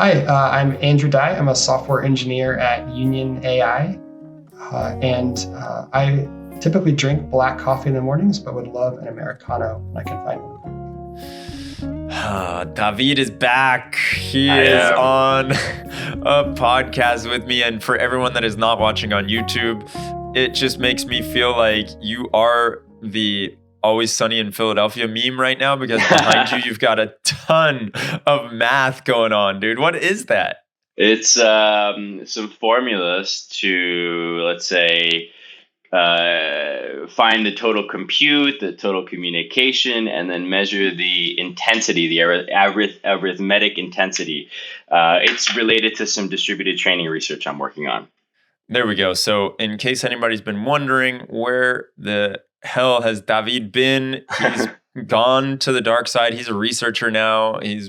Hi, I'm Andrew Dye. I'm a software engineer at UnionAI, and I typically drink black coffee in the mornings, but would love an Americano when I can find one. David is back. He I is am. on a podcast with me. And for everyone that is not watching on YouTube, it just makes me feel like you are the Always Sunny in Philadelphia meme right now, because behind you, you've got a ton of math going on, dude. What is that? It's some formulas to, let's say, find the total compute, the total communication, and then measure the intensity, the arithmetic intensity. It's related to some distributed training research I'm working on. There we go. So in case anybody's been wondering, where the hell has David been? He's gone to the dark side. He's a researcher now. He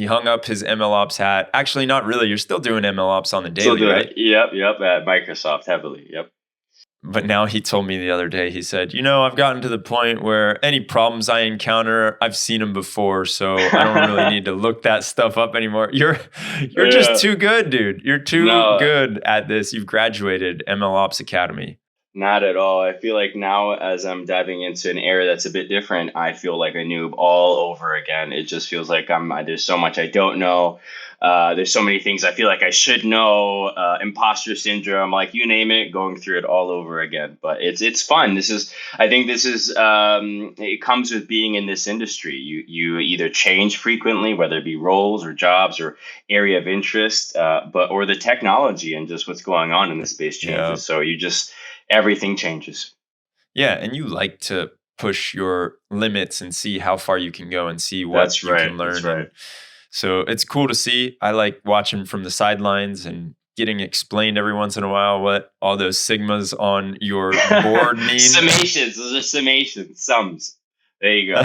hung up his MLOps hat. Actually, not really. You're still doing MLOps on the daily, right? Yep, at Microsoft heavily. Yep. But now he told me the other day, he said, I've gotten to the point where any problems I encounter, I've seen them before, so I don't really need to look that stuff up anymore. You're just too good, dude. You're too good at this. You've graduated MLOps Academy. Not at all. I feel like now, as I'm diving into an area that's a bit different, I feel like a noob all over again. It just feels like there's so much I don't know. There's so many things I feel like I should know. Imposter syndrome, like you name it, going through it all over again. But it's fun. I think this is it comes with being in this industry. You either change frequently, whether it be roles or jobs or area of interest, or the technology and just what's going on in the space changes. Yeah. So everything changes. Yeah, and you like to push your limits and see how far you can go and see what you can learn. That's right. So it's cool to see. I like watching from the sidelines and getting explained every once in a while what all those sigmas on your board mean. Summations. Those are summations. Sums. There you go.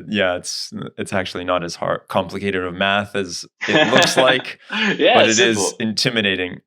Yeah, it's actually not as complicated of math as it looks like. Yeah, but it is intimidating.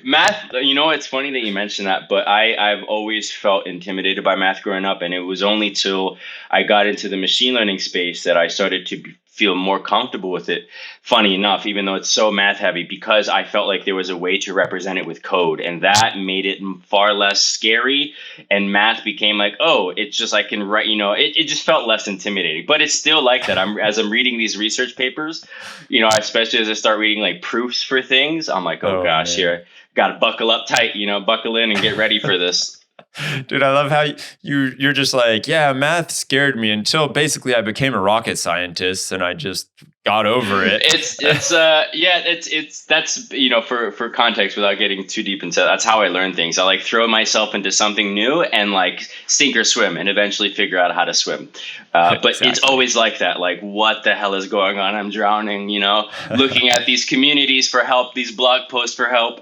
Math, it's funny that you mentioned that, but I've always felt intimidated by math growing up, and it was only till I got into the machine learning space that I started to feel more comfortable with it. Funny enough, even though it's so math heavy, because I felt like there was a way to represent it with code, and that made it far less scary. And math became like, oh, it's just I can write. It just felt less intimidating. But it's still like that. As I'm reading these research papers, especially as I start reading like proofs for things, I'm like, oh gosh, man. Here, got to buckle up tight. Buckle in and get ready for this. Dude, I love how you're just like, yeah, math scared me until basically I became a rocket scientist and I just got over it. That's for context, without getting too deep into that's how I learn things. I like throw myself into something new and like sink or swim and eventually figure out how to swim. But exactly. It's always like that. Like, what the hell is going on? I'm drowning, looking at these communities for help, these blog posts for help.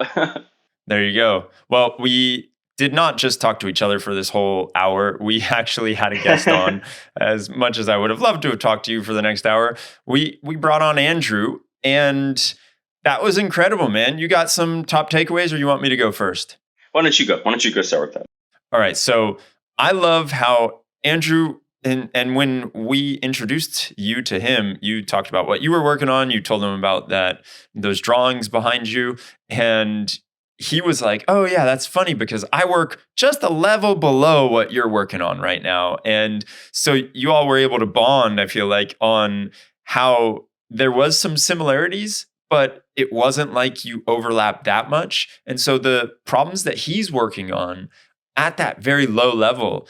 There you go. Well, we did not just talk to each other for this whole hour. We actually had a guest on. As much as I would have loved to have talked to you for the next hour, we brought on Andrew, and that was incredible, man. You got some top takeaways, or you want me to go first? Why don't you go? Why don't you go start with that? All right. So I love how Andrew, and when we introduced you to him, you talked about what you were working on. You told him about those drawings behind you, and he was like, oh yeah, that's funny because I work just a level below what you're working on right now. And so you all were able to bond, I feel like, on how there was some similarities, but it wasn't like you overlapped that much. And so the problems that he's working on at that very low level,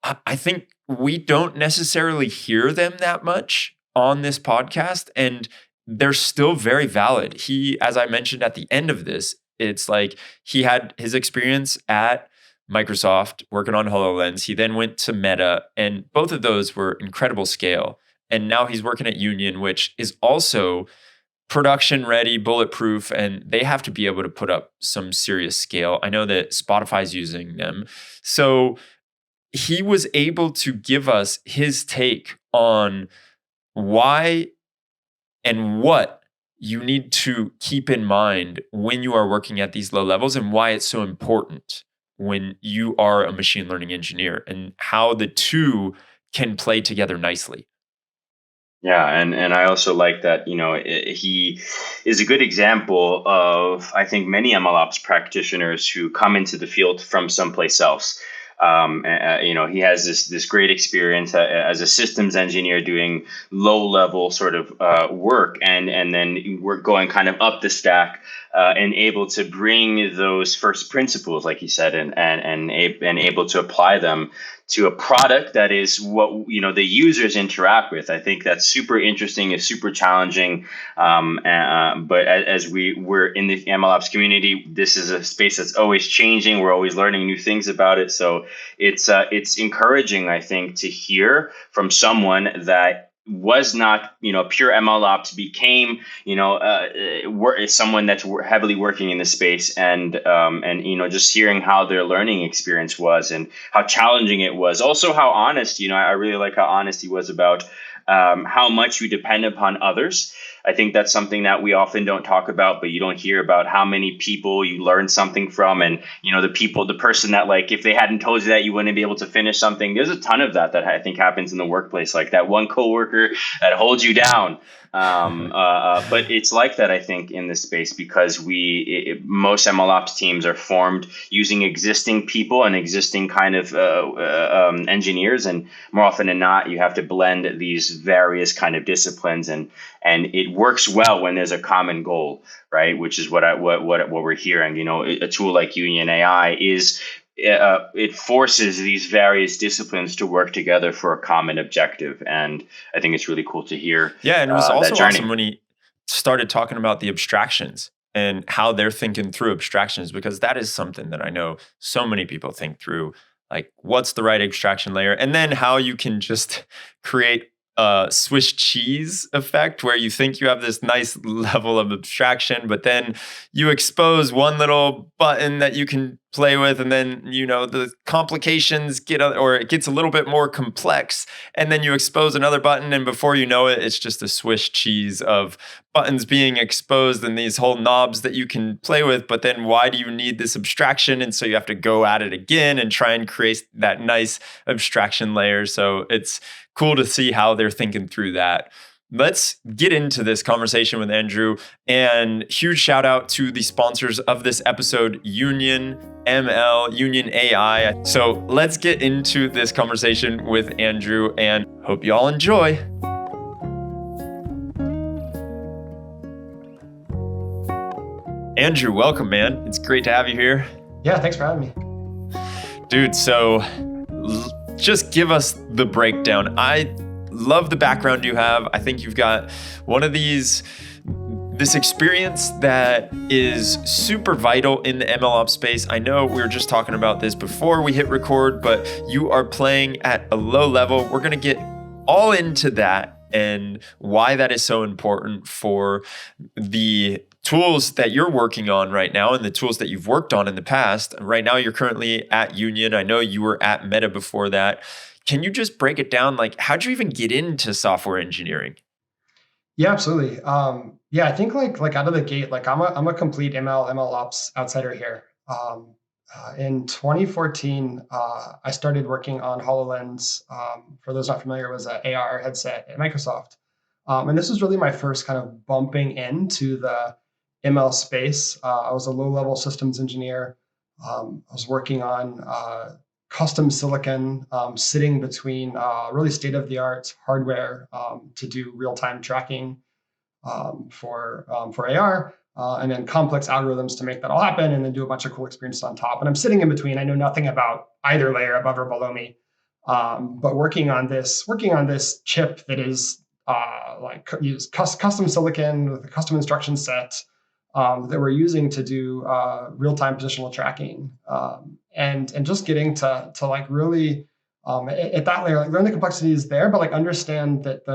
I think we don't necessarily hear them that much on this podcast, and they're still very valid. He, as I mentioned at the end of this, it's like he had his experience at Microsoft working on HoloLens. He then went to Meta, and both of those were incredible scale. And now he's working at Union, which is also production ready, bulletproof, and they have to be able to put up some serious scale. I know that Spotify's using them. So he was able to give us his take on why and what you need to keep in mind when you are working at these low levels, and why it's so important when you are a machine learning engineer, and how the two can play together nicely. Yeah, and I also like that, he is a good example of, I think, many MLOps practitioners who come into the field from someplace else. He has this great experience as a systems engineer doing low level sort of work, and then we're going kind of up the stack, and able to bring those first principles, like you said, and able to apply them to a product that is what the users interact with. I think that's super interesting, is super challenging. But as we're in the MLOps community, this is a space that's always changing. We're always learning new things about it. So it's encouraging, I think, to hear from someone that was not pure MLOps, became someone that's heavily working in the space, and just hearing how their learning experience was and how challenging it was. Also, how honest, I really like how honest he was about how much you depend upon others. I think that's something that we often don't talk about, but you don't hear about how many people you learn something from, and the person that, like, if they hadn't told you that, you wouldn't be able to finish something. There's a ton of that I think happens in the workplace, like that one coworker that holds you down. But it's like that, I think, in this space, because most MLOps teams are formed using existing people and existing kind of engineers, and more often than not, you have to blend these various kind of disciplines, and it works well when there's a common goal, right? Which is what we're hearing. A tool like UnionAI is. It forces these various disciplines to work together for a common objective, and I think it's really cool to hear. Yeah, and it was that also journey. awesome when he started talking about the abstractions and how they're thinking through abstractions, because that is something that I know so many people think through. Like, what's the right abstraction layer? And then how you can just create a Swiss cheese effect where you think you have this nice level of abstraction, but then you expose one little button that you can play with, and then the complications or it gets a little bit more complex, and then you expose another button, and before you know it, it's just a Swiss cheese of buttons being exposed and these whole knobs that you can play with. But then why do you need this abstraction? And so you have to go at it again and try and create that nice abstraction layer. So it's cool to see how they're thinking through that. Let's get into this conversation with Andrew, and huge shout out to the sponsors of this episode, UnionML, UnionAI. So let's get into this conversation with Andrew, and hope you all enjoy. Andrew, welcome, man. It's great to have you here. Yeah, thanks for having me. Dude, so just give us the breakdown. I love the background you have. I think you've got one of this experience that is super vital in the MLOps space. I know we were just talking about this before we hit record, but you are playing at a low level. We're going to get all into that and why that is so important for the tools that you're working on right now and the tools that you've worked on in the past. Right now, you're currently at Union. I know you were at Meta before that. Can you just break it down? Like, how'd you even get into software engineering? Yeah, absolutely. Yeah, I think like out of the gate, like I'm a complete MLOps outsider here. In 2014, I started working on HoloLens. For those not familiar, it was an AR headset at Microsoft. And this was really my first kind of bumping into the ML space. I was a low-level systems engineer. I was working on custom silicon, sitting between really state-of-the-art hardware to do real-time tracking for AR, and then complex algorithms to make that all happen, and then do a bunch of cool experiences on top. And I'm sitting in between. I know nothing about either layer above or below me, but working on this chip that is use custom silicon with a custom instruction set that we're using to do real-time positional tracking, and just getting to like really at that layer, like learn the complexities there, but like understand that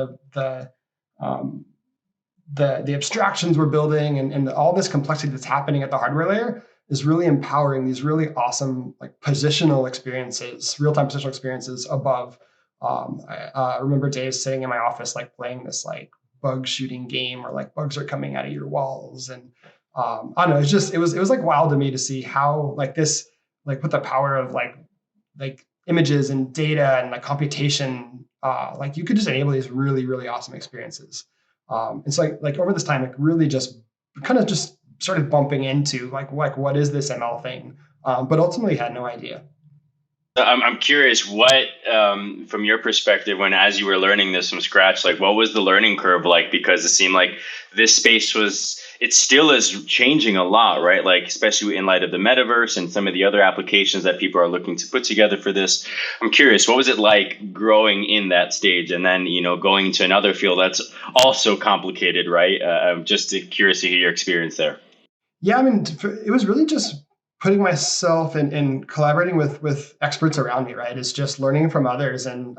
the abstractions we're building and all this complexity that's happening at the hardware layer is really empowering these really awesome like positional experiences, real-time positional experiences above. I remember days sitting in my office like playing this like bug shooting game, or like bugs are coming out of your walls, and I don't know. It was like wild to me to see how like this, like with the power of like images and data and like computation, like you could just enable these really, really awesome experiences. And so like over this time, like really just kind of just started bumping into like what is this ML thing? But ultimately had no idea. I'm curious what, from your perspective, when as you were learning this from scratch, like what was the learning curve like? Because it seemed like this space it still is changing a lot, right? Like, especially in light of the metaverse and some of the other applications that people are looking to put together for this. I'm curious, what was it like growing in that stage and then, going to another field that's also complicated, right? I'm just curious to hear your experience there. Yeah, I mean, it was really just putting myself in collaborating with experts around me, right? It's just learning from others and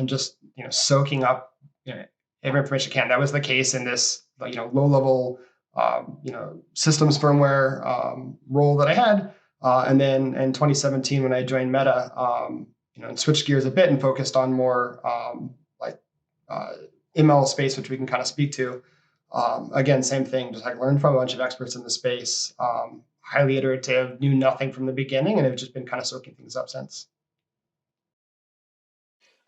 just soaking up every information I can. That was the case in this low level systems firmware role that I had, and then in 2017 when I joined Meta, and switched gears a bit and focused on more like ML space, which we can kind of speak to. Again, same thing, just like learned from a bunch of experts in the space, highly iterative, knew nothing from the beginning, and have just been kind of soaking things up since.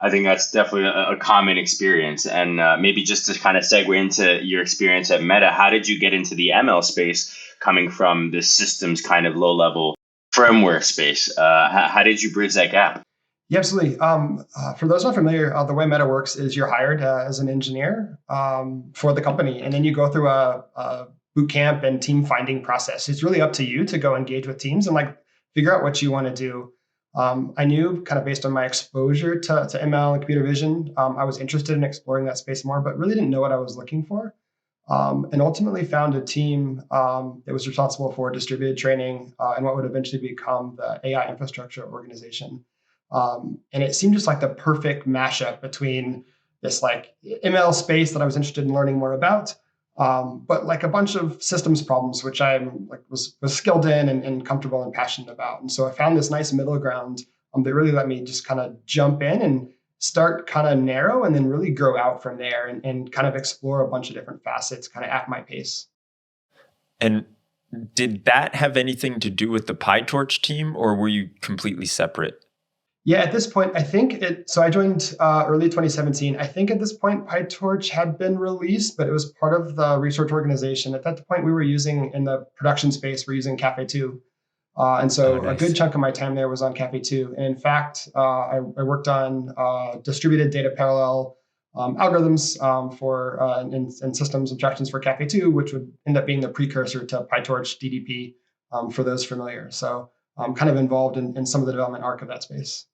I think that's definitely a common experience. And maybe just to kind of segue into your experience at Meta, how did you get into the ML space coming from the systems kind of low level firmware space? How did you bridge that gap? Yeah, absolutely. For those not familiar, the way Meta works is you're hired as an engineer for the company, and then you go through a boot camp and team finding process. It's really up to you to go engage with teams and like figure out what you want to do. I knew kind of based on my exposure to ML and computer vision, I was interested in exploring that space more, but really didn't know what I was looking for. And ultimately found a team that was responsible for distributed training and what would eventually become the AI infrastructure organization. And it seemed just like the perfect mashup between this like ML space that I was interested in learning more about, but like a bunch of systems problems, which I'm like was skilled in and comfortable and passionate about. And so I found this nice middle ground that really let me just kind of jump in and start kind of narrow and then really grow out from there and kind of explore a bunch of different facets kind of at my pace. And did that have anything to do with the Pytorch team, or were you completely separate? Yeah, at this point, I think so I joined early 2017. I think at this point, PyTorch had been released, but it was part of the research organization. At that point, we were using in the production space, we're using Cafe 2. And Oh, so a good nice. chunk of my time there was on Cafe 2. And in fact, I worked on distributed data parallel algorithms for and systems abstractions for Cafe 2, which would end up being the precursor to PyTorch DDP for those familiar. So I'm kind of involved in some of the development arc of that space.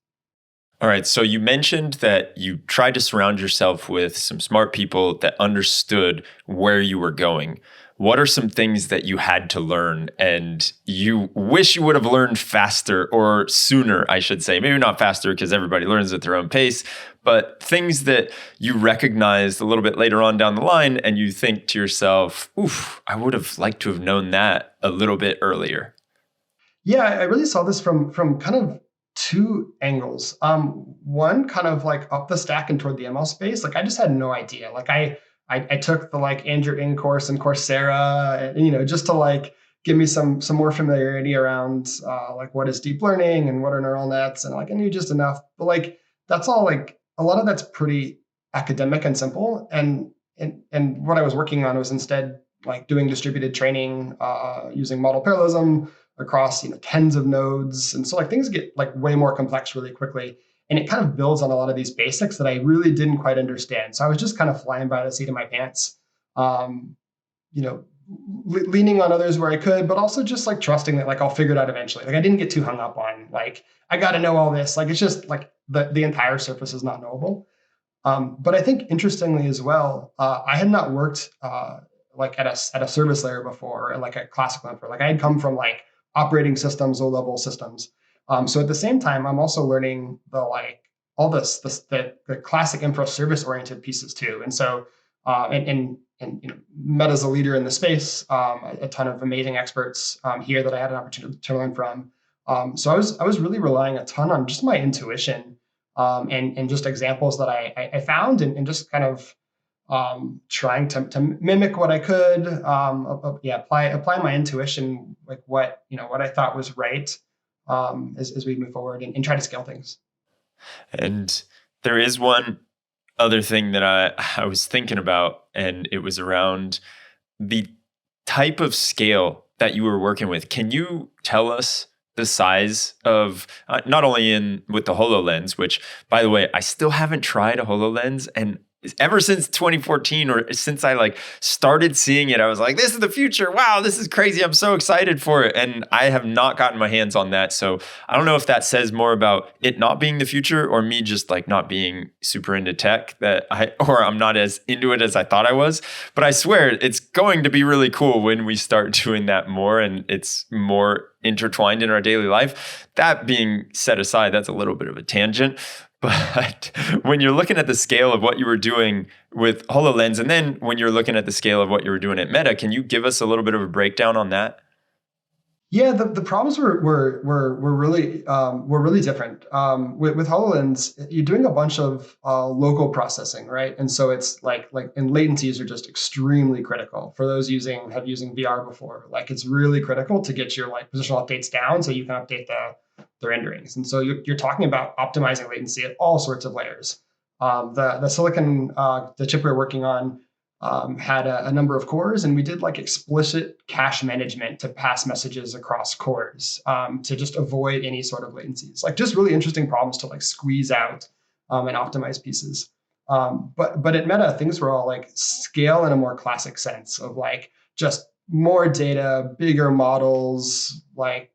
All right. So you mentioned that you tried to surround yourself with some smart people that understood where you were going. What are some things that you had to learn and you wish you would have learned faster or sooner, I should say? Maybe not faster because everybody learns at their own pace, but things that you recognized a little bit later on down the line and you think to yourself, oof, I would have liked to have known that a little bit earlier. Yeah, I really saw this from kind of two angles. One kind of like up the stack and toward the ML space. Like I just had no idea. Like I took the like Andrew Ng course in Coursera, and, just to like give me some more familiarity around like what is deep learning and what are neural nets, and like I knew just enough. But like that's all like a lot of that's pretty academic and simple. And what I was working on was instead like doing distributed training using model parallelism across tens of nodes, and so like things get like way more complex really quickly, and it kind of builds on a lot of these basics that I really didn't quite understand. So I was just kind of flying by the seat of my pants, um, you know leaning on others where I could, but also just like trusting that like I'll figure it out eventually. Like I didn't get too hung up on like I got to know all this. Like it's just like the entire surface is not knowable. But I think interestingly as well, I had not worked like at a service layer before, like a classic one. Like I had come from like operating systems, low level systems. So at the same time, I'm also learning the like all the classic infra service oriented pieces too. And so and Meta's a leader in the space, a ton of amazing experts here that I had an opportunity to learn from. So I was really relying a ton on just my intuition and just examples that I found and just kind of trying to mimic what I could. Apply my intuition, like what I thought was right as we move forward and try to scale things. And there is one other thing that I was thinking about, and it was around the type of scale that you were working with. Can you tell us the size of not only in with the HoloLens, which by the way, I still haven't tried a HoloLens, and ever since 2014 or since I like started seeing it, I was like, this is the future. Wow, this is crazy. I'm so excited for it. And I have not gotten my hands on that. So I don't know if that says more about it not being the future or me just like not being super into tech or I'm not as into it as I thought I was. But I swear it's going to be really cool when we start doing that more and it's more intertwined in our daily life. That being set aside, that's a little bit of a tangent. But when you're looking at the scale of what you were doing with HoloLens, and then when you're looking at the scale of what you were doing at Meta, can you give us a little bit of a breakdown on that? Yeah, the problems were really different. With HoloLens, you're doing a bunch of local processing, right? And so it's and latencies are just extremely critical for those using VR before. Like it's really critical to get your like positional updates down so you can update the renderings. And so you're talking about optimizing latency at all sorts of layers. The silicon, the chip we were working on had a number of cores, and we did like explicit cache management to pass messages across cores to just avoid any sort of latencies. Like just really interesting problems to like squeeze out and optimize pieces. But at Meta, things were all like scale in a more classic sense of like just more data, bigger models, like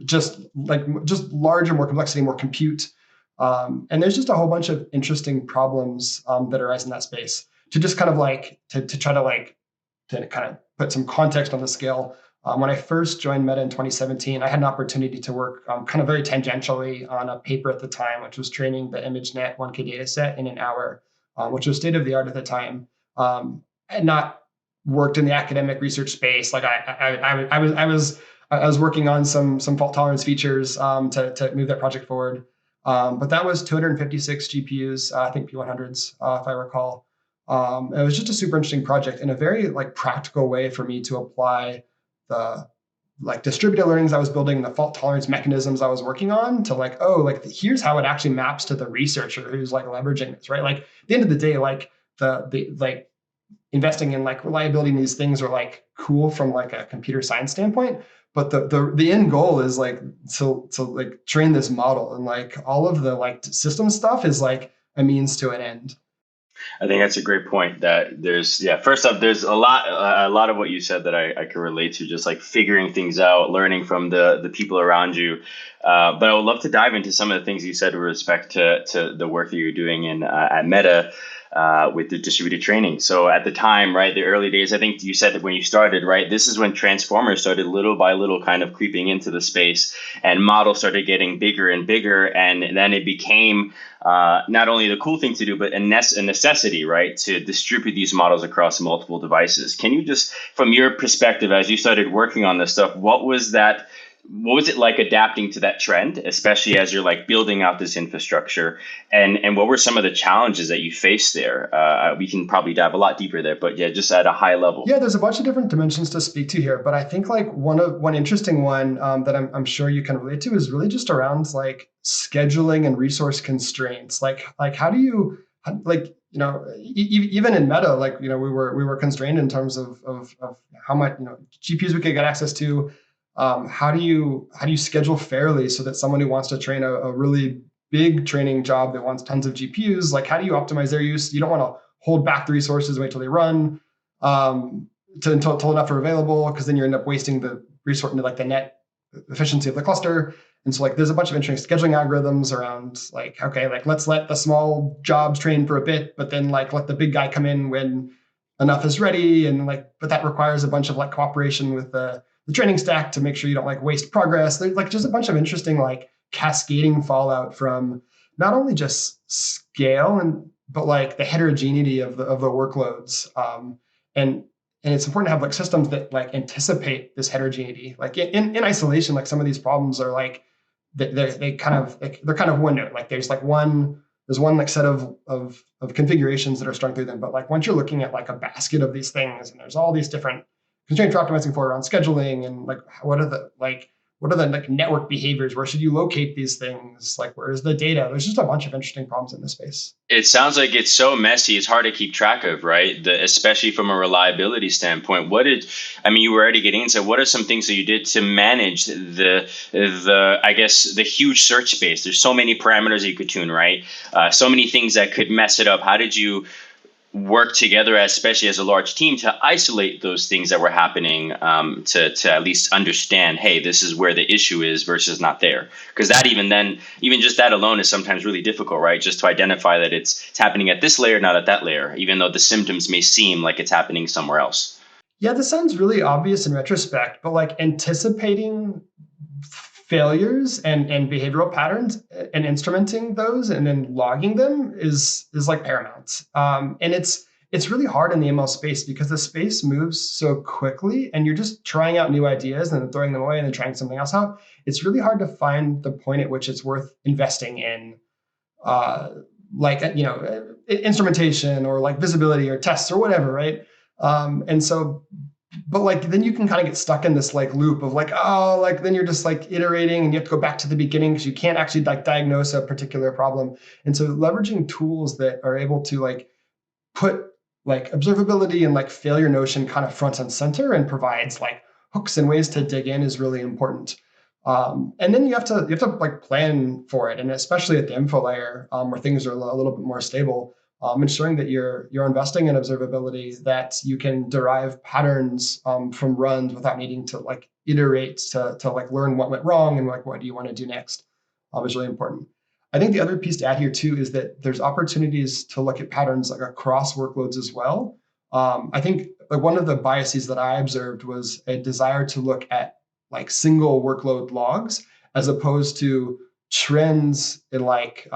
just larger, more complexity, more compute. And there's just a whole bunch of interesting problems that arise in that space. To just kind of like to try to like to kind of put some context on the scale. When I first joined Meta in 2017, I had an opportunity to work kind of very tangentially on a paper at the time, which was training the ImageNet 1K data set in an hour, which was state of the art at the time. I had not worked in the academic research space. Like I was working on some fault tolerance features to move that project forward. But that was 256 GPUs, I think P100s, if I recall. It was just a super interesting project and a very like practical way for me to apply the like distributed learnings I was building, the fault tolerance mechanisms I was working on to like, oh, like here's how it actually maps to the researcher who's like leveraging this, right? Like at the end of the day, like the like investing in like reliability in these things are like cool from like a computer science standpoint. But the end goal is like to like train this model, and like all of the like system stuff is like a means to an end. I think that's a great point. That first off, there's a lot of what you said that I can relate to, just like figuring things out, learning from the people around you. But I would love to dive into some of the things you said with respect to the work that you're doing at Meta. With the distributed training. So at the time, right, the early days, I think you said that when you started, right, this is when transformers started little by little kind of creeping into the space and models started getting bigger and bigger. And then it became not only the cool thing to do, but a necessity, right, to distribute these models across multiple devices. Can you just, from your perspective, as you started working on this stuff, what was it like adapting to that trend, especially as you're like building out this infrastructure, and what were some of the challenges that you faced there? We can probably dive a lot deeper there, but yeah, just at a high level. Yeah, there's a bunch of different dimensions to speak to here, but I think like one interesting one that I'm sure you can relate to is really just around like scheduling and resource constraints. Like how do you like even in Meta, like we were constrained in terms of how much GPUs we could get access to. How do you schedule fairly so that someone who wants to train a really big training job that wants tons of GPUs, like how do you optimize their use? You don't want to hold back the resources, wait till they run until enough are available, because then you end up wasting the resource into like the net efficiency of the cluster. And so like there's a bunch of interesting scheduling algorithms around like, okay, like let's let the small jobs train for a bit, but then like let the big guy come in when enough is ready. And like, but that requires a bunch of like cooperation with the training stack to make sure you don't like waste progress. There's like just a bunch of interesting like cascading fallout from not only just scale but like the heterogeneity of the workloads. And it's important to have like systems that like anticipate this heterogeneity. Like in isolation, like some of these problems are like they're kind of one note. Like there's one like set of configurations that are strung through them. But like once you're looking at like a basket of these things, and there's all these different constraints we're optimizing for around scheduling, and like what are the like what are the like network behaviors? Where should you locate these things? Like, where's the data? There's just a bunch of interesting problems in this space. It sounds like it's so messy, it's hard to keep track of, right? Especially from a reliability standpoint. You were already getting into what are some things that you did to manage I guess, the huge search space? There's so many parameters you could tune, right? So many things that could mess it up. How did you work together, especially as a large team, to isolate those things that were happening, to at least understand, hey, this is where the issue is versus not there? Because that even just that alone is sometimes really difficult, right? Just to identify that it's happening at this layer, not at that layer, even though the symptoms may seem like it's happening somewhere else. Yeah, this sounds really obvious in retrospect, but like anticipating failures and behavioral patterns and instrumenting those and then logging them is like paramount. And it's really hard in the ML space because the space moves so quickly and you're just trying out new ideas and then throwing them away and then trying something else out. It's really hard to find the point at which it's worth investing in instrumentation or like visibility or tests or whatever, right? But like then you can kind of get stuck in this like loop of like, oh, like then you're just like iterating and you have to go back to the beginning because you can't actually like diagnose a particular problem. And so leveraging tools that are able to like put like observability and like failure notion kind of front and center and provides like hooks and ways to dig in is really important. And then you have to like plan for it, and especially at the info layer where things are a little bit more stable. Ensuring that you're investing in observability, that you can derive patterns from runs without needing to like iterate to like learn what went wrong and like what do you want to do next is really important. I think the other piece to add here too is that there's opportunities to look at patterns like across workloads as well. I think like one of the biases that I observed was a desire to look at like single workload logs as opposed to trends in like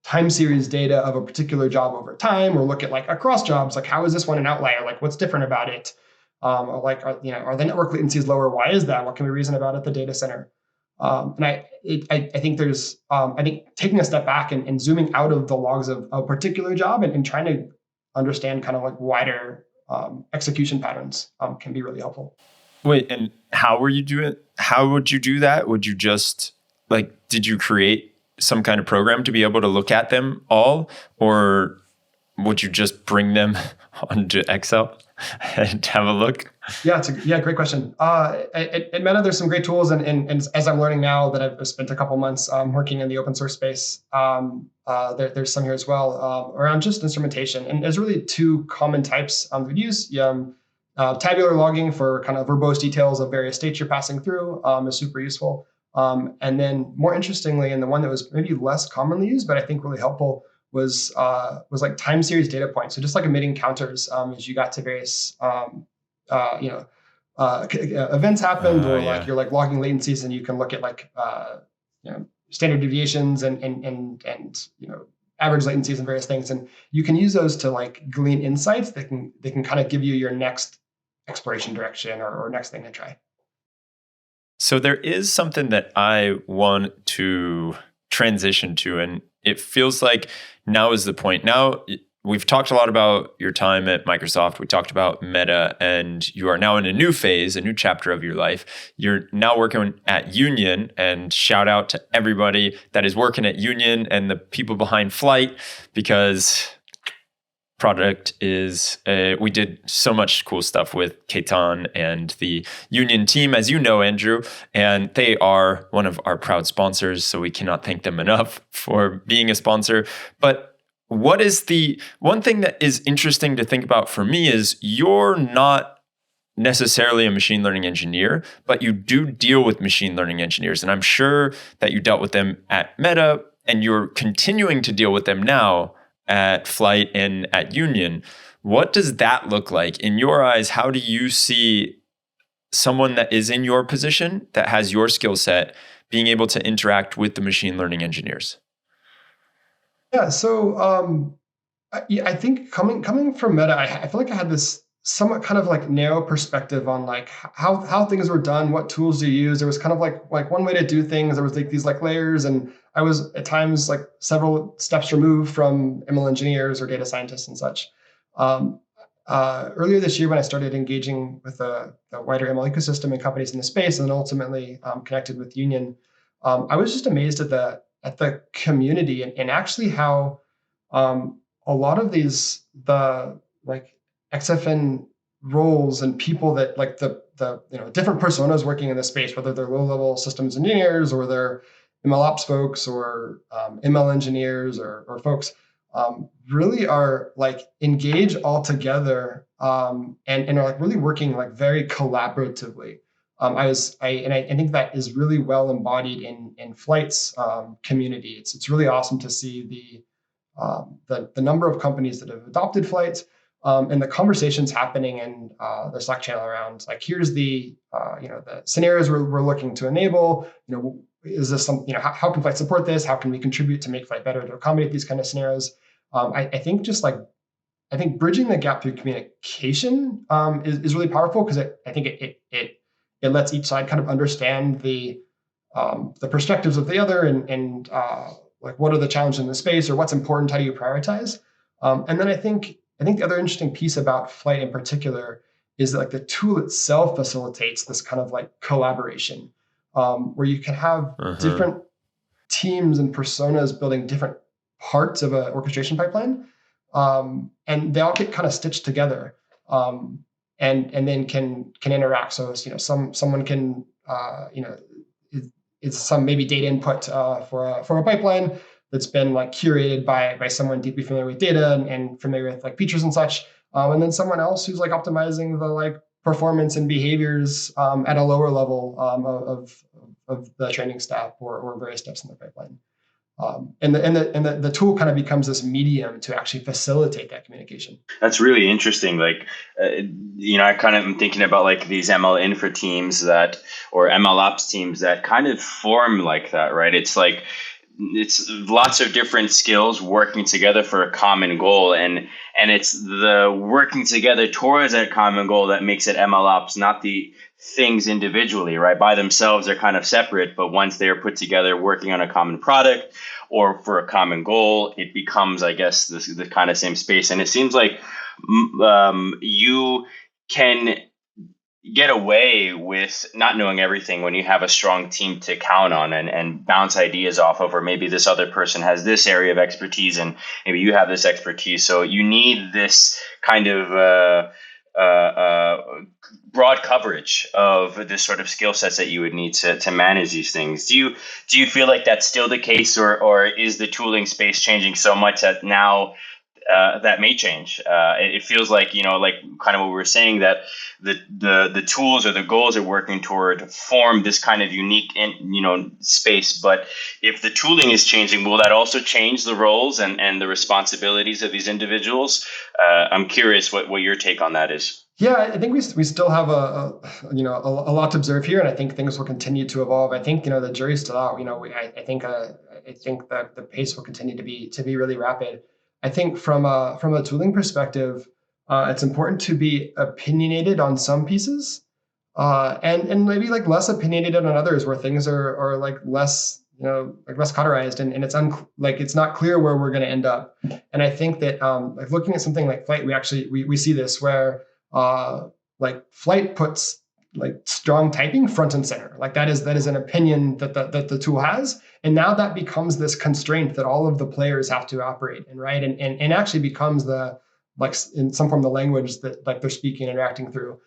time series data of a particular job over time, or look at like across jobs, like how is this one an outlier? Like what's different about it? Or like, are the network latencies lower? Why is that? What can we reason about at the data center? And I think I think taking a step back and zooming out of the logs of a particular job and trying to understand kind of like wider execution patterns can be really helpful. Wait, and how were you doing? How would you do that? Would you just did you create some kind of program to be able to look at them all, or would you just bring them onto Excel and have a look? Yeah, great question. At Meta, there's some great tools, and as I'm learning now that I've spent a couple months working in the open source space, there's some here as well around just instrumentation. And there's really two common types we use. Tabular logging for kind of verbose details of various states you're passing through is super useful. And then more interestingly, and the one that was maybe less commonly used, but I think really helpful was like time series data points. So just like emitting counters as you got to various events happened, or like you're like logging latencies, and you can look at like standard deviations and average latencies and various things, and you can use those to like glean insights that can kind of give you your next exploration direction or next thing to try. So there is something that I want to transition to, and it feels like now is the point. Now, we've talked a lot about your time at Microsoft. We talked about Meta, and you are now in a new phase, a new chapter of your life. You're now working at Union, and shout out to everybody that is working at Union and the people behind Flyte, because product is, we did so much cool stuff with Ketan and the Union team, as you know, Andrew, and they are one of our proud sponsors, so we cannot thank them enough for being a sponsor. But what is the one thing that is interesting to think about for me is you're not necessarily a machine learning engineer, but you do deal with machine learning engineers. And I'm sure that you dealt with them at Meta, and you're continuing to deal with them now at Flyte and at Union. What does that look like in your eyes? How do you see someone that is in your position, that has your skill set, being able to interact with the machine learning engineers? Yeah, so I think coming from Meta, I feel like I had this somewhat kind of like narrow perspective on like how things were done, what tools do you use. There was kind of like one way to do things. There was like these like layers, and I was at times like several steps removed from ML engineers or data scientists and such. earlier this year when I started engaging with the wider ML ecosystem and companies in the space, and then ultimately connected with Union, I was just amazed at the community and actually how a lot of the like XFN roles and people that like the different personas working in the space, whether they're low level systems engineers or they're MLOps folks or ML engineers or folks really are like engage all together and are like really working like very collaboratively. I think that is really well embodied in Flyte's community. It's really awesome to see the number of companies that have adopted Flyte and the conversations happening in the Slack channel around like here's the the scenarios we're looking to enable. Is this some how can Flyte support this? How can we contribute to make Flyte better to accommodate these kind of scenarios? I think just like I think bridging the gap through communication is really powerful because I think it lets each side kind of understand the perspectives of the other and like what are the challenges in the space or what's important, how do you prioritize? And then I think the other interesting piece about Flyte in particular is that like the tool itself facilitates this kind of like collaboration where you can have different teams and personas building different parts of an orchestration pipeline, and they all get kind of stitched together, and then can interact. So someone can it's some maybe data input for a pipeline that's been like curated by someone deeply familiar with data and familiar with like features and such, and then someone else who's like optimizing the like performance and behaviors at a lower level of the training step or various steps in the pipeline. And the tool kind of becomes this medium to actually facilitate that communication. That's really interesting. Like, I kind of am thinking about like these ML infra teams or MLOps teams that kind of form like that, right? It's like, it's lots of different skills working together for a common goal. And it's the working together towards that common goal that makes it MLOps, not the things individually, right? By themselves, they're kind of separate, but once they're put together working on a common product or for a common goal, it becomes, I guess, the kind of same space. And it seems like you can get away with not knowing everything when you have a strong team to count on and bounce ideas off of, or maybe this other person has this area of expertise and maybe you have this expertise. So you need this kind of broad coverage of the sort of skill sets that you would need to manage these things. Do you feel like that's still the case, or is the tooling space changing so much that now that may change? It feels like, like kind of what we were saying, that the tools or the goals are working toward form this kind of unique space. But if the tooling is changing, will that also change the roles and the responsibilities of these individuals? I'm curious what your take on that is. Yeah, I think we still have a lot to observe here, and I think things will continue to evolve. I think the jury's still out. I think that the pace will continue to be really rapid. I think from a tooling perspective, it's important to be opinionated on some pieces, and maybe like less opinionated on others, where things are like less less cauterized, and it's it's not clear where we're going to end up. And I think that like looking at something like Flyte, we see this where like Flyte puts like strong typing front and center. Like that is an opinion that the tool has. And now that becomes this constraint that all of the players have to operate in, right? And actually becomes the like in some form the language that like they're speaking and interacting through.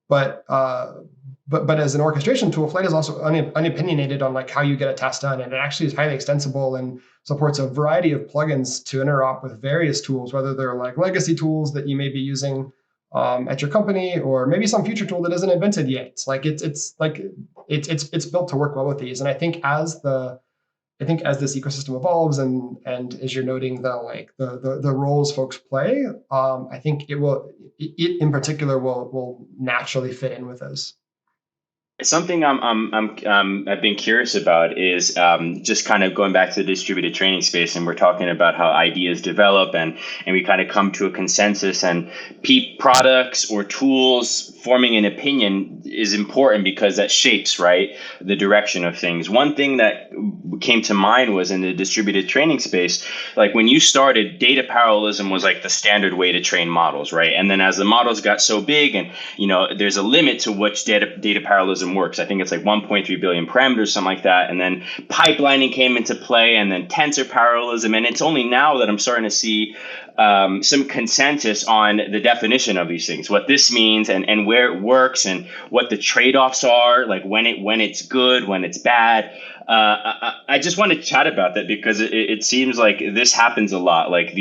But as an orchestration tool, Flyte is also unopinionated on like how you get a task done, and it actually is highly extensible and supports a variety of plugins to interop with various tools, whether they're like legacy tools that you may be using at your company, or maybe some future tool that isn't invented yet. It's like it's built to work well with these. And I think as this ecosystem evolves and as you're noting the roles folks play, I think it in particular will naturally fit in with those. Something I've been curious about is just kind of going back to the distributed training space, and we're talking about how ideas develop and we kind of come to a consensus, and products or tools forming an opinion is important because that shapes, right, the direction of things. One thing that came to mind was in the distributed training space, like when you started, data parallelism was like the standard way to train models, right? And then as the models got so big, and there's a limit to which data parallelism works. I think it's like 1.3 billion parameters, something like that. And then pipelining came into play, and then tensor parallelism. And it's only now that I'm starting to see some consensus on the definition of these things, what this means, and where it works, and what the trade-offs are, like when it's good, when it's bad. I just want to chat about that because it seems like this happens a lot. Like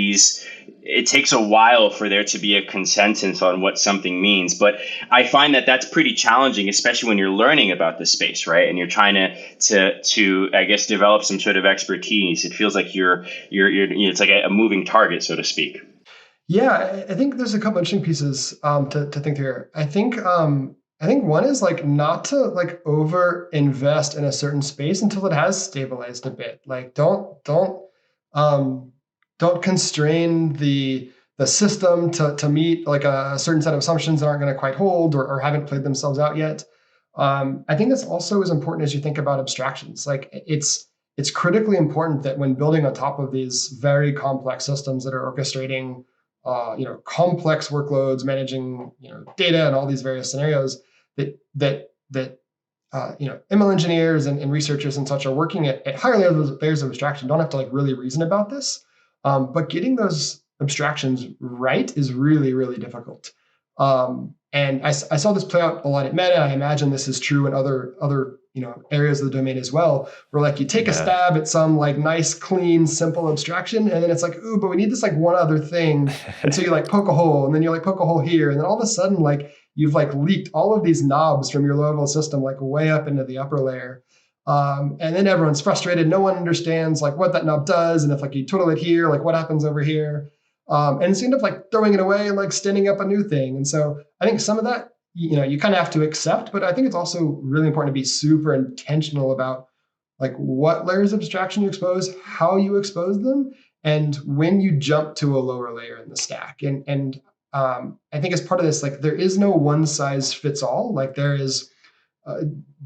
it takes a while for there to be a consensus on what something means. But I find that that's pretty challenging, especially when you're learning about the space, right? And you're trying to I guess develop some sort of expertise. It feels like you're it's like a moving target, so to speak. Yeah, I think there's a couple interesting pieces to think through here. I think one is like not to like over invest in a certain space until it has stabilized a bit. Like um, don't constrain the system to meet like a certain set of assumptions that aren't going to quite hold or haven't played themselves out yet. I think that's also as important as you think about abstractions. Like it's critically important that when building on top of these very complex systems that are orchestrating complex workloads, managing data and all these various scenarios, that ML engineers and researchers and such are working at higher layers of abstraction. Don't have to like really reason about this, but getting those abstractions right is really, really difficult. And I saw this play out a lot at Meta. I imagine this is true in other areas of the domain as well, where like you take a stab at some like nice, clean, simple abstraction, and then it's like, ooh, but we need this like one other thing. And so you like poke a hole, and then you like poke a hole here, and then all of a sudden like you've like leaked all of these knobs from your low-level system like way up into the upper layer. And then everyone's frustrated. No one understands like what that knob does, and if like you twiddle it here, like what happens over here. And so you end up like throwing it away and like standing up a new thing. And so I think some of that, you kind of have to accept, but I think it's also really important to be super intentional about like what layers of abstraction you expose, how you expose them, and when you jump to a lower layer in the stack. And I think as part of this, like there is no one size fits all. Like there is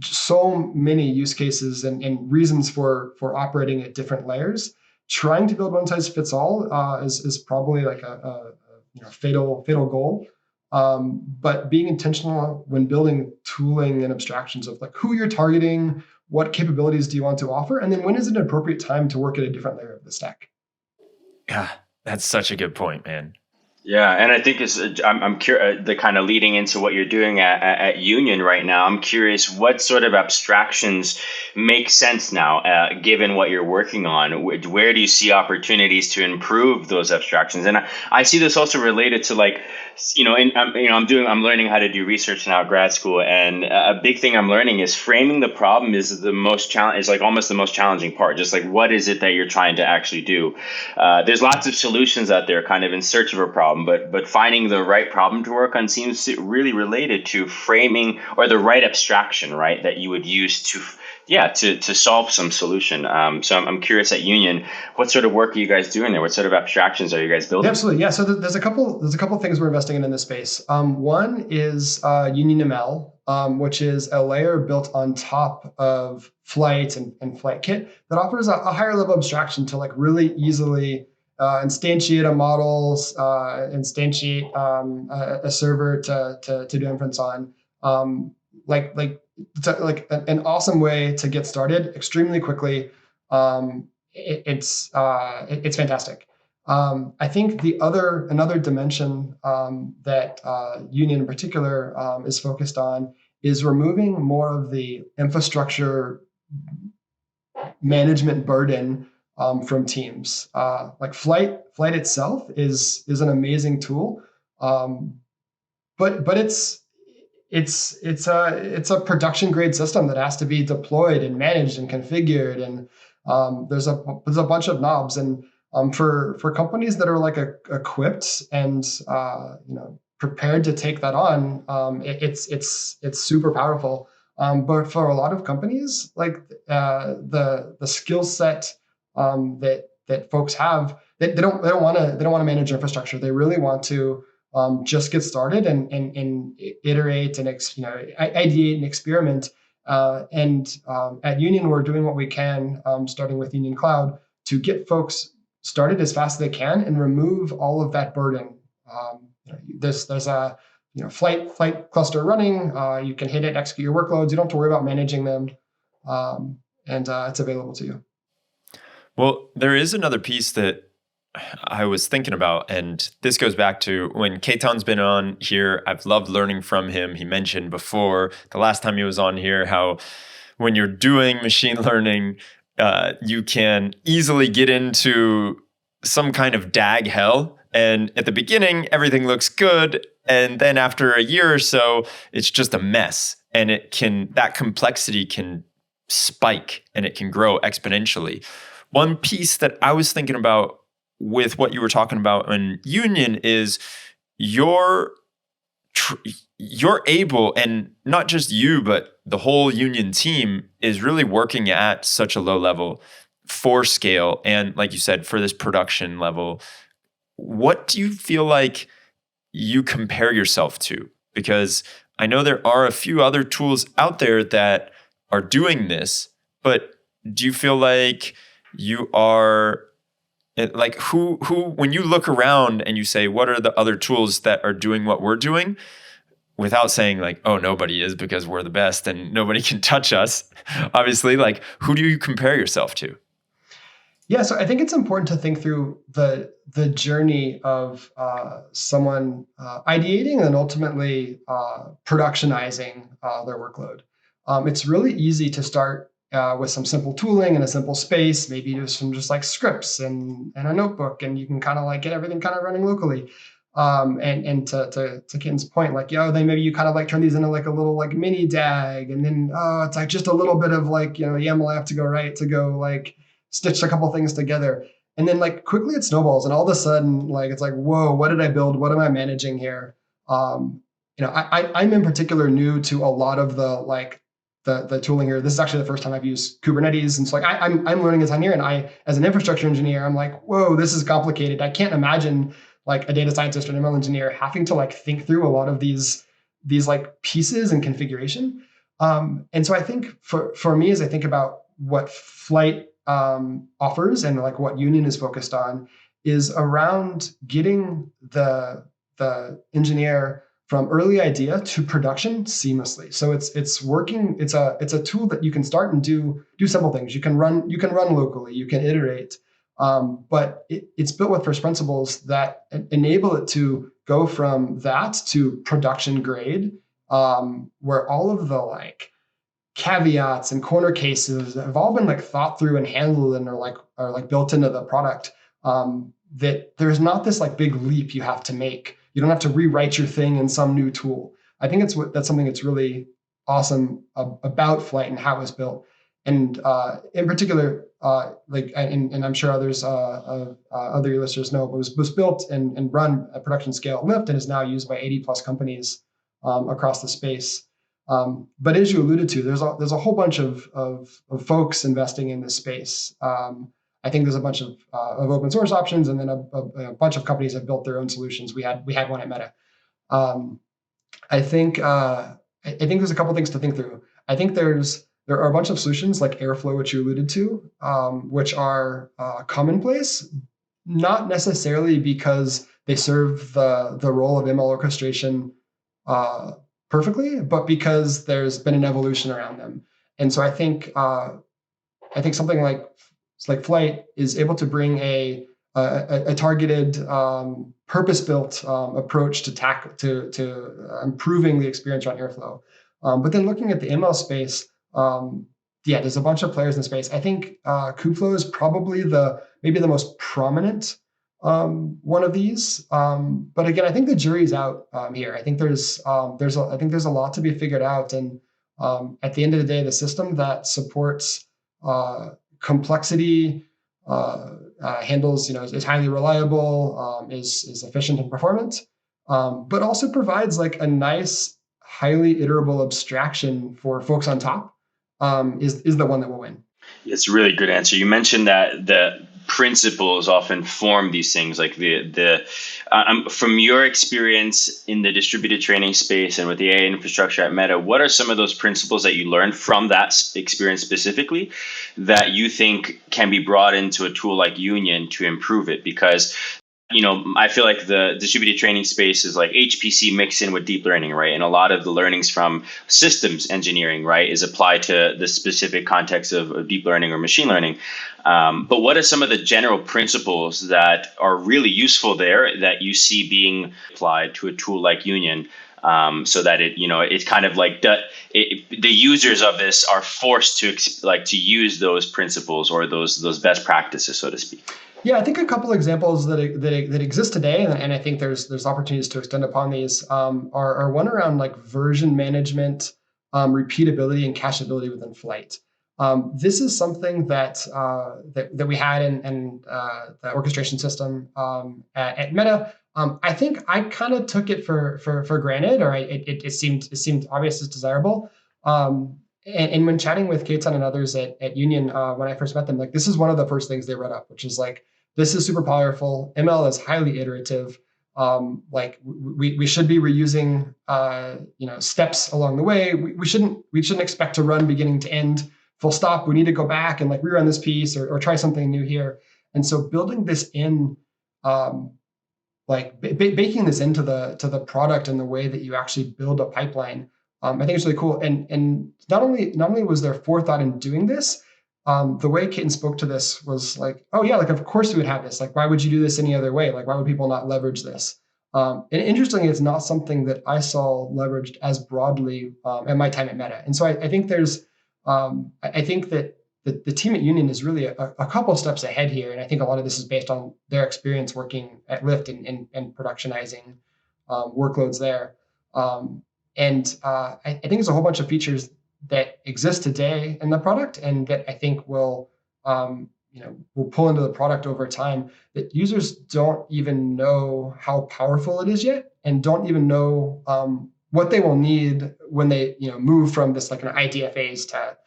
so many use cases and reasons for operating at different layers. Trying to build one size fits all is probably like a fatal goal. But being intentional when building tooling and abstractions of like who you're targeting, what capabilities do you want to offer, and then when is it an appropriate time to work at a different layer of the stack? Yeah, that's such a good point, man. Yeah, and I think I'm curious, the kind of leading into what you're doing at Union right now. I'm curious what sort of abstractions make sense now, given what you're working on. Where do you see opportunities to improve those abstractions? And I see this also related to like, I'm learning how to do research now at grad school, and a big thing I'm learning is framing the problem is the most is like almost the most challenging part. Just like what is it that you're trying to actually do? There's lots of solutions out there, kind of in search of a problem. But finding the right problem to work on seems really related to framing or the right abstraction, right, that you would use to solve some solution. So I'm curious at Union, what sort of work are you guys doing there? What sort of abstractions are you guys building? Yeah, absolutely. Yeah. So there's a couple things we're investing in this space. One is UnionML, which is a layer built on top of Flyte and Flyte Kit that offers a higher level abstraction to like really easily instantiate a model, instantiate a server to do inference on. It's like an awesome way to get started extremely quickly. It's fantastic. I think another dimension that Union in particular is focused on is removing more of the infrastructure management burden from teams. Like Flyte itself is an amazing tool, but it's a production grade system that has to be deployed and managed and configured, and there's a bunch of knobs. And for companies that are like equipped and prepared to take that on, it's super powerful. But for a lot of companies, like the skill set that folks have, they don't want to manage infrastructure. They really want to just get started and iterate and ideate and experiment. At Union, we're doing what we can, starting with Union Cloud, to get folks started as fast as they can and remove all of that burden. There's a Flyte cluster running. You can hit it, execute your workloads. You don't have to worry about managing them, and it's available to you. Well, there is another piece that I was thinking about, and this goes back to when Ketan's been on here. I've loved learning from him. He mentioned before the last time he was on here how when you're doing machine learning, you can easily get into some kind of DAG hell. And at the beginning, everything looks good. And then after a year or so, it's just a mess. And that complexity can spike and it can grow exponentially. One piece that I was thinking about with what you were talking about in Union is you're able, and not just you, but the whole Union team is really working at such a low level for scale. And like you said, for this production level, what do you feel like you compare yourself to? Because I know there are a few other tools out there that are doing this, but do you feel like you are like who when you look around and you say, what are the other tools that are doing what we're doing, without saying like, oh, nobody is because we're the best and nobody can touch us, obviously, like who do you compare yourself to? Yeah, so I think it's important to think through the journey of someone ideating and ultimately productionizing their workload. It's really easy to start with some simple tooling and a simple space, maybe just some like scripts and a notebook, and you can kind of like get everything kind of running locally. And to Ken's point, like, then maybe you kind of like turn these into like a little like mini DAG, and then it's like just a little bit of like YAML app to go like stitch a couple things together, and then like quickly it snowballs, and all of a sudden like it's like, whoa, what did I build? What am I managing here? I'm in particular new to a lot of the tooling here. This is actually the first time I've used Kubernetes, and so like I'm learning a ton here, and I, as an infrastructure engineer, I'm like, whoa, this is complicated. I can't imagine like a data scientist or an ML engineer having to like think through a lot of these like pieces and configuration. And so I think for me, as I think about what Flyte offers and like what Union is focused on, is around getting the engineer from early idea to production seamlessly. So it's working. It's a tool that you can start and do several things. You can run locally. You can iterate. But it's built with first principles that enable it to go from that to production grade, where all of the like caveats and corner cases have all been like thought through and handled and are like built into the product. That there's not this like big leap you have to make. You don't have to rewrite your thing in some new tool. I think that's something that's really awesome about Flyte and how it was built. And in particular, and I'm sure others, other listeners know, but was built and run at production scale at Lyft and is now used by 80 plus companies across the space. But as you alluded to, there's a whole bunch of folks investing in this space. I think there's a bunch of open source options, and then a bunch of companies have built their own solutions. We had one at Meta. I think there's a couple things to think through. I think there are a bunch of solutions like Airflow, which you alluded to, which are commonplace, not necessarily because they serve the role of ML orchestration perfectly, but because there's been an evolution around them. And so I think something like Flyte is able to bring a targeted, purpose-built approach to improving the experience around Airflow. But then looking at the ML space, there's a bunch of players in the space. I think Kubeflow is probably maybe the most prominent one of these. But again, I think the jury's out here. I think there's a lot to be figured out. And at the end of the day, the system that supports complexity, handles, is highly reliable, is efficient and performant, but also provides like a nice highly iterable abstraction for folks on top is the one that will win. It's a really good answer. You mentioned that the principles often form these things, like from your experience in the distributed training space and with the AI infrastructure at Meta. What are some of those principles that you learned from that experience specifically that you think can be brought into a tool like Union to improve it? Because I feel like the distributed training space is like HPC mixed in with deep learning, right? And a lot of the learnings from systems engineering, right, is applied to the specific context of deep learning or machine learning. But what are some of the general principles that are really useful there that you see being applied to a tool like Union, so that it's kind of like the users of this are forced to use those principles or those best practices, so to speak? Yeah, I think a couple of examples that exist today, and I think there's opportunities to extend upon these, are one around like version management, repeatability, and cacheability within Flyte. This is something that we had in the orchestration system at Meta. I think I kind of took it for granted, or it seemed obvious as desirable. And when chatting with Keitan and others at Union, when I first met them, like this is one of the first things they brought up, which is like, this is super powerful. ML is highly iterative. Like we should be reusing steps along the way. We shouldn't expect to run beginning to end, full stop. We need to go back and like rerun this piece or try something new here. And so building this in, baking this into the product and the way that you actually build a pipeline, I think it's really cool. And not only was there forethought in doing this, the way Keitan spoke to this was like, oh yeah, like of course we would have this. Like, why would you do this any other way? Like, why would people not leverage this? And interestingly, it's not something that I saw leveraged as broadly at my time at Meta. And so I think I think that the team at Union is really a couple steps ahead here. And I think a lot of this is based on their experience working at Lyft and productionizing workloads there. I think there's a whole bunch of features that exist today in the product and that I think will pull into the product over time that users don't even know how powerful it is yet and don't even know what they will need when they move from this like an idea phase to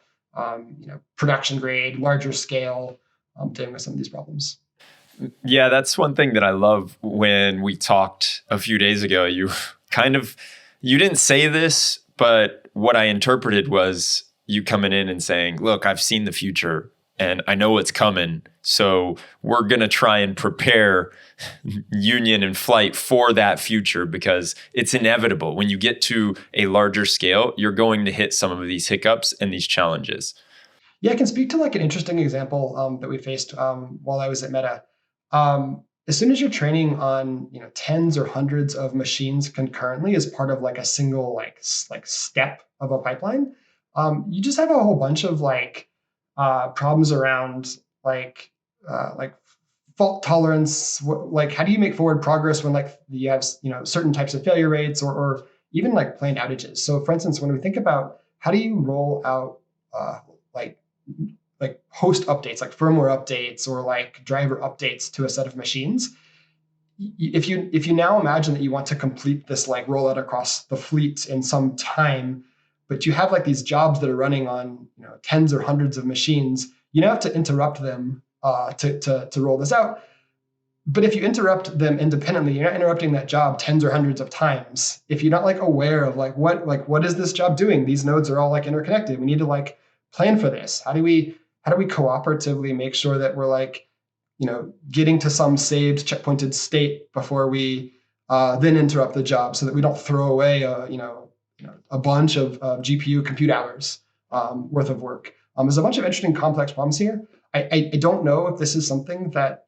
production grade, larger scale, dealing with some of these problems. Yeah, that's one thing that I love. When we talked a few days ago, you didn't say this, but what I interpreted was you coming in and saying, look, I've seen the future and I know what's coming. So we're going to try and prepare Union and Flyte for that future because it's inevitable. When you get to a larger scale, you're going to hit some of these hiccups and these challenges. Yeah, I can speak to like an interesting example that we faced while I was at Meta. As soon as you're training on tens or hundreds of machines concurrently as part of like a single like step of a pipeline, you just have a whole bunch of problems around like fault tolerance. Like, how do you make forward progress when like you have certain types of failure rates or even like planned outages? So, for instance, when we think about how do you roll out like host updates, like firmware updates or like driver updates to a set of machines. If you now imagine that you want to complete this like rollout across the fleet in some time, but you have like these jobs that are running on tens or hundreds of machines, you now have to interrupt them to roll this out. But if you interrupt them independently, you're not interrupting that job tens or hundreds of times. If you're not like aware of what is this job doing? These nodes are all like interconnected. We need to like plan for this. How do we cooperatively make sure that we're like, getting to some saved checkpointed state before we then interrupt the job so that we don't throw away a bunch of GPU compute hours worth of work. There's a bunch of interesting complex problems here. I don't know if this is something that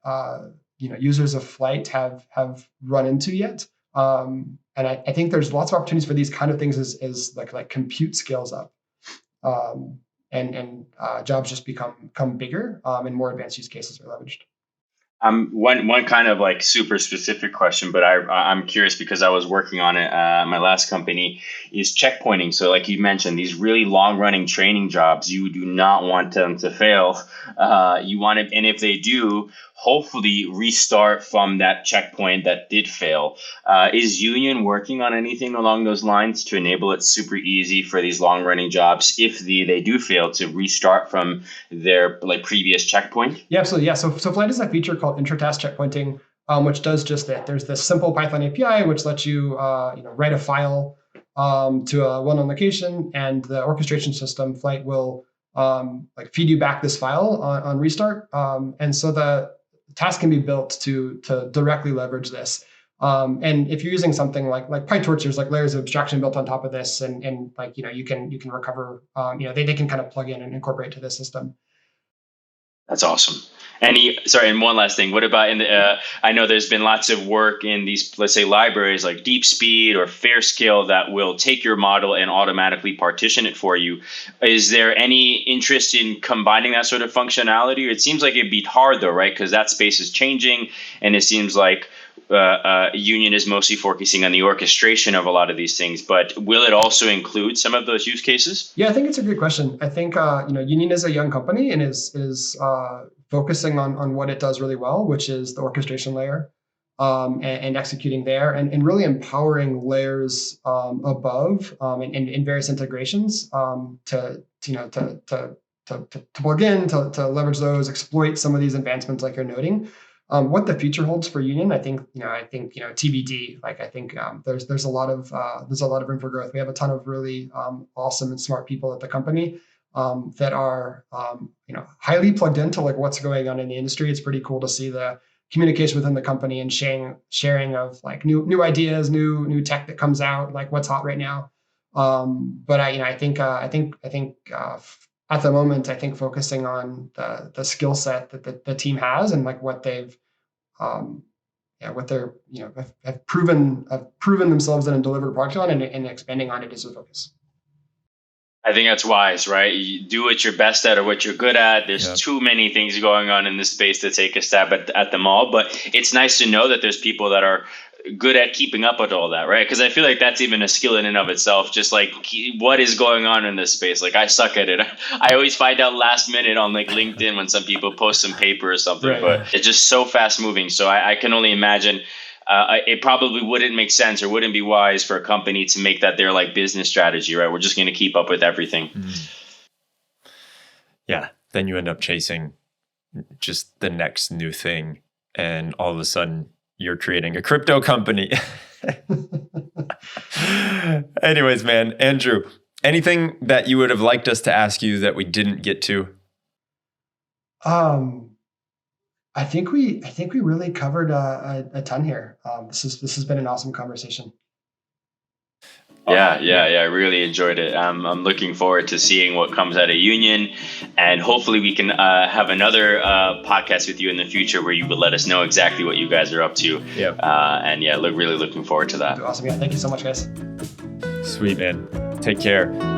users of Flyte have run into yet. And I think there's lots of opportunities for these kind of things as like compute scales up. And jobs just become bigger and more advanced use cases are leveraged. One kind of like super specific question, but I'm curious because I was working on it. My last company is checkpointing. So like you mentioned, these really long running training jobs, you do not want them to fail. You want it, and if they do, hopefully restart from that checkpoint that did fail. Is Union working on anything along those lines to enable it super easy for these long running jobs if they do fail to restart from their like previous checkpoint? Yeah, absolutely. Yeah. So Flyte is a feature called intra-task checkpointing, which does just that. There's this simple Python API which lets you write a file to a well-known location, and the orchestration system Flyte will feed you back this file on restart, and so the task can be built to directly leverage this. And if you're using something like Pytorch, there's like layers of abstraction built on top of this, and you can recover. They can kind of plug in and incorporate to the system. That's awesome. And one last thing. What about I know there's been lots of work in these, let's say, libraries like DeepSpeed or FairScale that will take your model and automatically partition it for you. Is there any interest in combining that sort of functionality? It seems like it'd be hard though, right? Because that space is changing, and it seems like Union is mostly focusing on the orchestration of a lot of these things, but will it also include some of those use cases? Yeah, I think it's a good question. I think Union is a young company and is focusing on what it does really well, which is the orchestration layer, and executing there, and really empowering layers above in various integrations to plug in, to leverage those, exploit some of these advancements like you're noting. What the future holds for Union, I think TBD. Like I think there's a lot of room for growth. We have a ton of really awesome and smart people at the company that are highly plugged into like what's going on in the industry. It's pretty cool to see the communication within the company and sharing of like new ideas, new tech that comes out, like what's hot right now. But I think at the moment, I think focusing on the skill set that the team has and like what they've what they're have proven themselves and delivered a product on, and expanding on it is the focus. I think that's wise, right? You do what you're best at or what you're good at. There's too many things going on in this space to take a stab at them all. But it's nice to know that there's people that are good at keeping up with all that, right? Because I feel like that's even a skill in and of itself. Just like what is going on in this space. Like I suck at it. I always find out last minute on like LinkedIn when some people post some paper or something, right. But it's just so fast moving. So I can only imagine it probably wouldn't make sense or wouldn't be wise for a company to make that their like business strategy, right? We're just going to keep up with everything. Yeah. Then you end up chasing just the next new thing, and all of a sudden you're creating a crypto company. Anyways, man, Andrew, anything that you would have liked us to ask you that we didn't get to? I think we really covered a ton here. This has been an awesome conversation. Yeah, I really enjoyed it. I'm looking forward to seeing what comes out of Union, and hopefully we can have another podcast with you in the future where you will let us know exactly what you guys are up to. Yep. Really looking forward to that. Awesome. Yeah, thank you so much, guys. Sweet, man. Take care.